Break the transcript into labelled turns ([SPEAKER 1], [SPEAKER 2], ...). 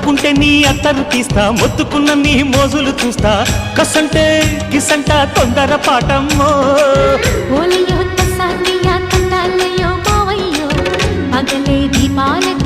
[SPEAKER 1] మొత్తుకుంటే నీ అత్తరు తీస్తా, మొత్తుకున్న నీ మోజులు చూస్తా. కసంటే కిసంట తొందర పాటమ్మో.
[SPEAKER 2] ఓలయ్యో తసానియా తండాలయ్యో మావయ్యో పగలే దీపాలకు